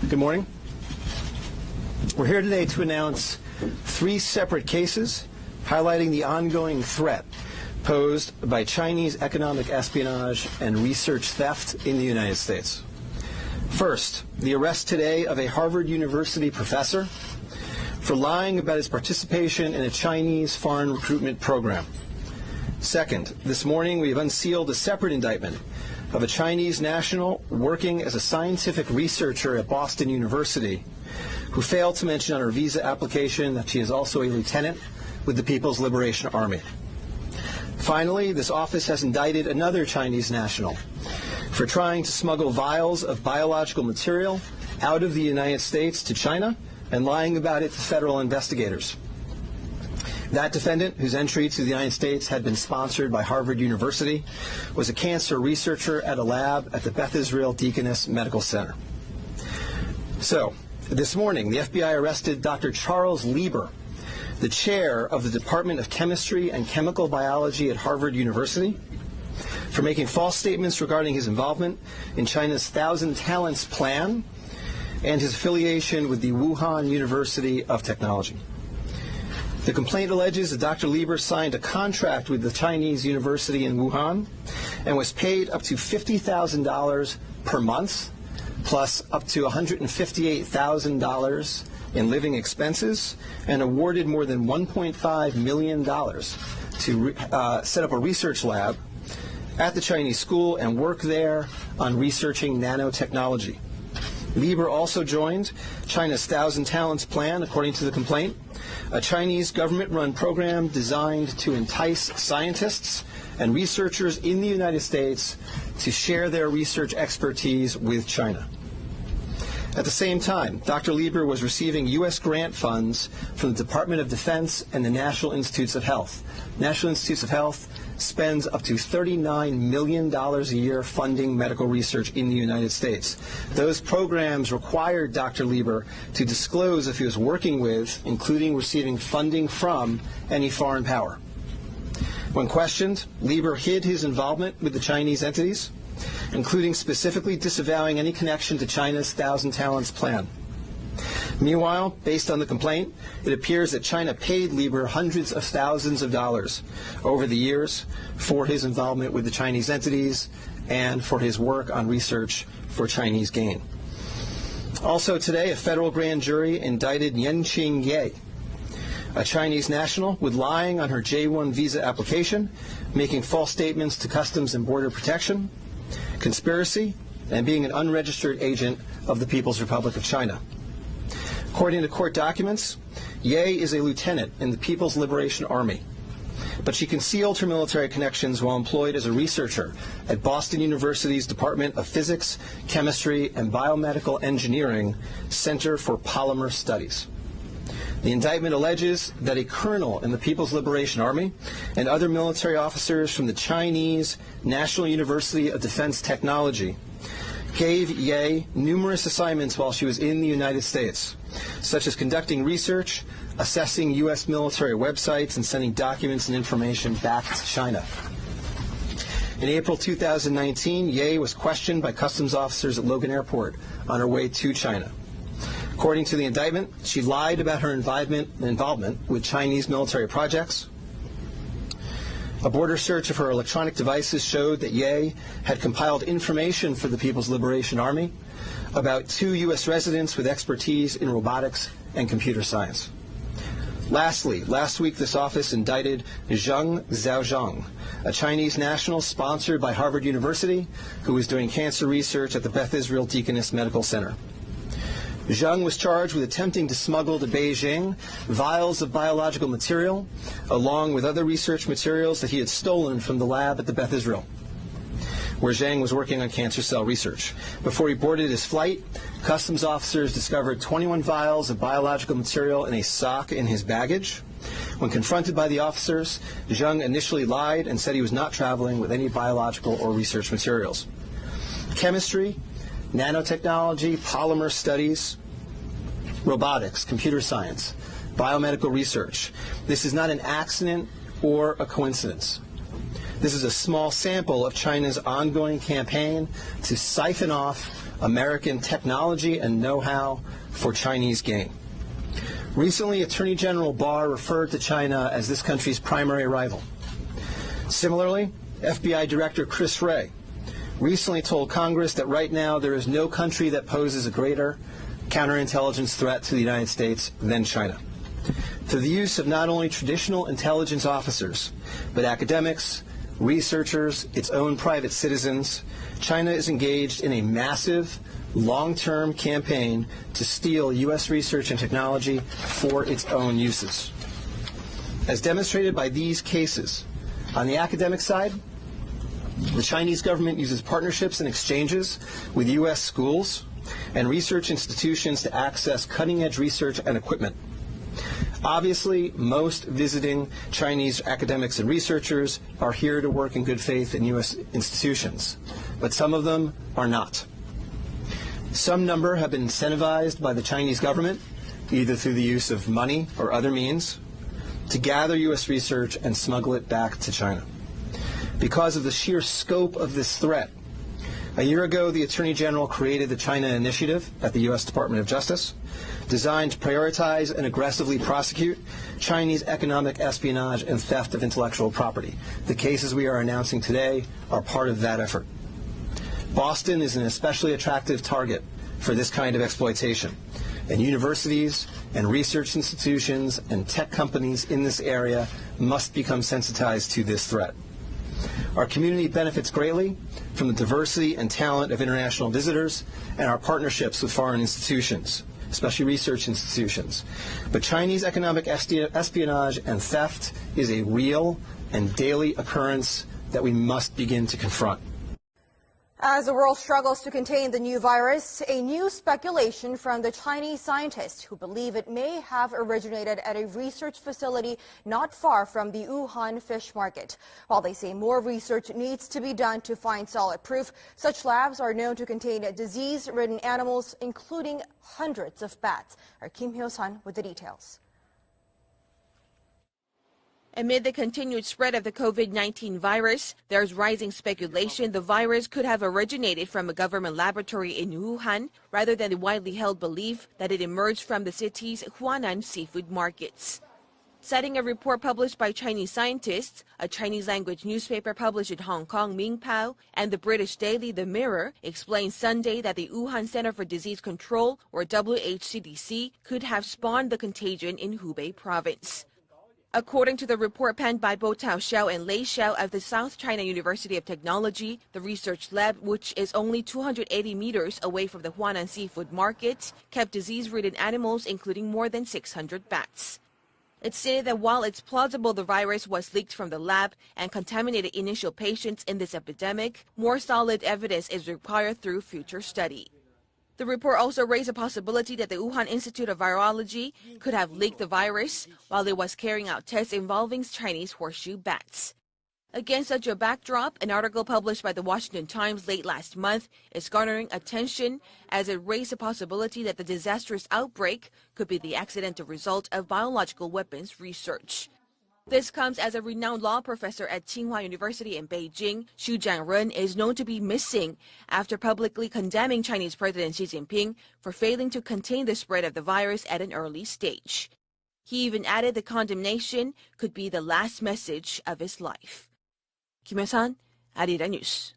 Good morning. We're here today to announce 3 separate cases highlighting the ongoing threat posed by Chinese economic espionage and research theft in the United States. First, the arrest today of a Harvard University professor for lying about his participation in a Chinese foreign recruitment program. Second, this morning we have unsealed a separate indictment of a Chinese national working as a scientific researcher at Boston University who failed to mention on her visa application that she is also a lieutenant with the People's Liberation Army. Finally, this office has indicted another Chinese national for trying to smuggle vials of biological material out of the United States to China and lying about it to federal investigators. That defendant, whose entry to the United States had been sponsored by Harvard University, was a cancer researcher at a lab at the Beth Israel Deaconess Medical Center. So, this morning, the FBI arrested Dr. Charles Lieber, the chair of the Department of Chemistry and Chemical Biology at Harvard University, for making false statements regarding his involvement in China's Thousand Talents Plan and his affiliation with the Wuhan University of Technology. The complaint alleges that Dr. Lieber signed a contract with the Chinese university in Wuhan and was paid up to $50,000 per month, plus up to $158,000 in living expenses, and awarded more than $1.5 million to set up a research lab at the Chinese school and work there on researching nanotechnology. Lieber also joined China's Thousand Talents Plan, according to the complaint, a Chinese government-run program designed to entice scientists and researchers in the United States to share their research expertise with China. At the same time, Dr. Lieber was receiving U.S. grant funds from the Department of Defense and the National Institutes of Health. National Institutes of Health spends up to $39 million a year funding medical research in the United States. Those programs required Dr. Lieber to disclose if he was working with, including receiving funding from, any foreign power. When questioned, Lieber hid his involvement with the Chinese entities, including specifically disavowing any connection to China's Thousand Talents Plan. Meanwhile, based on the complaint, it appears that China paid Lieber hundreds of thousands of dollars over the years for his involvement with the Chinese entities and for his work on research for Chinese gain. Also today, a federal grand jury indicted Yanqing Ye, a Chinese national, with lying on her J-1 visa application, making false statements to Customs and Border Protection, conspiracy, and being an unregistered agent of the People's Republic of China. According to court documents, Ye is a lieutenant in the People's Liberation Army, but she concealed her military connections while employed as a researcher at Boston University's Department of Physics, Chemistry, and Biomedical Engineering Center for Polymer Studies. The indictment alleges that a colonel in the People's Liberation Army and other military officers from the Chinese National University of Defense Technology gave Ye numerous assignments while she was in the United States, such as conducting research, assessing U.S. military websites, and sending documents and information back to China. In April 2019, Ye was questioned by customs officers at Logan Airport on her way to China. According to the indictment, she lied about her involvement with Chinese military projects. A border search of her electronic devices showed that Ye had compiled information for the People's Liberation Army about 2 U.S. residents with expertise in robotics and computer science. Lastly, last week this office indicted Zheng Xiaozhang, a Chinese national sponsored by Harvard University who was doing cancer research at the Beth Israel Deaconess Medical Center. Zheng was charged with attempting to smuggle to Beijing vials of biological material, along with other research materials that he had stolen from the lab at the Beth Israel, where Zheng was working on cancer cell research. Before he boarded his flight, customs officers discovered 21 vials of biological material in a sock in his baggage. When confronted by the officers, Zheng initially lied and said he was not traveling with any biological or research materials. Chemistry, nanotechnology, polymer studies, robotics, computer science, biomedical research. This is not an accident or a coincidence. This is a small sample of China's ongoing campaign to siphon off American technology and know-how for Chinese gain. Recently, Attorney General Barr referred to China as this country's primary rival. Similarly, FBI Director Chris Wray recently told Congress that right now there is no country that poses a greater counterintelligence threat to the United States than China. Through the use of not only traditional intelligence officers, but academics, researchers, its own private citizens, China is engaged in a massive, long-term campaign to steal U.S. research and technology for its own uses. As demonstrated by these cases, on the academic side, the Chinese government uses partnerships and exchanges with U.S. schools and research institutions to access cutting-edge research and equipment. Obviously, most visiting Chinese academics and researchers are here to work in good faith in U.S. institutions, but some of them are not. Some number have been incentivized by the Chinese government, either through the use of money or other means, to gather U.S. research and smuggle it back to China. Because of the sheer scope of this threat, a year ago, the Attorney General created the China Initiative at the U.S. Department of Justice, designed to prioritize and aggressively prosecute Chinese economic espionage and theft of intellectual property. The cases we are announcing today are part of that effort. Boston is an especially attractive target for this kind of exploitation, and universities and research institutions and tech companies in this area must become sensitized to this threat. Our community benefits greatly from the diversity and talent of international visitors and our partnerships with foreign institutions, especially research institutions. But Chinese economic espionage and theft is a real and daily occurrence that we must begin to confront. As the world struggles to contain the new virus, a new speculation from the Chinese scientists who believe it may have originated at a research facility not far from the Wuhan fish market. While they say more research needs to be done to find solid proof, such labs are known to contain disease-ridden animals, including hundreds of bats. Our Kim Hyo-sun with the details. Amid the continued spread of the COVID-19 virus, there's rising speculation the virus could have originated from a government laboratory in Wuhan rather than the widely held belief that it emerged from the city's Huanan seafood markets. Citing a report published by Chinese scientists, a Chinese-language newspaper published in Hong Kong, Mingpao, and the British daily The Mirror explained Sunday that the Wuhan Center for Disease Control, or WHCDC, could have spawned the contagion in Hubei province. According to the report penned by Bo Tao-xiao and Lei Xiao of the South China University of Technology, the research lab, which is only 280 meters away from the Huanan seafood market, kept disease-ridden animals, including more than 600 bats. It stated that while it's plausible the virus was leaked from the lab and contaminated initial patients in this epidemic, more solid evidence is required through future study. The report also raised a possibility that the Wuhan Institute of Virology could have leaked the virus while it was carrying out tests involving Chinese horseshoe bats. Against such a backdrop, an article published by the Washington Times late last month is garnering attention as it raised the possibility that the disastrous outbreak could be the accidental result of biological weapons research. This comes as a renowned law professor at Tsinghua University in Beijing, Xu Jianren, is known to be missing after publicly condemning Chinese President Xi Jinping for failing to contain the spread of the virus at an early stage. He even added the condemnation could be the last message of his life. Kim Hyo-sun, Arirang News.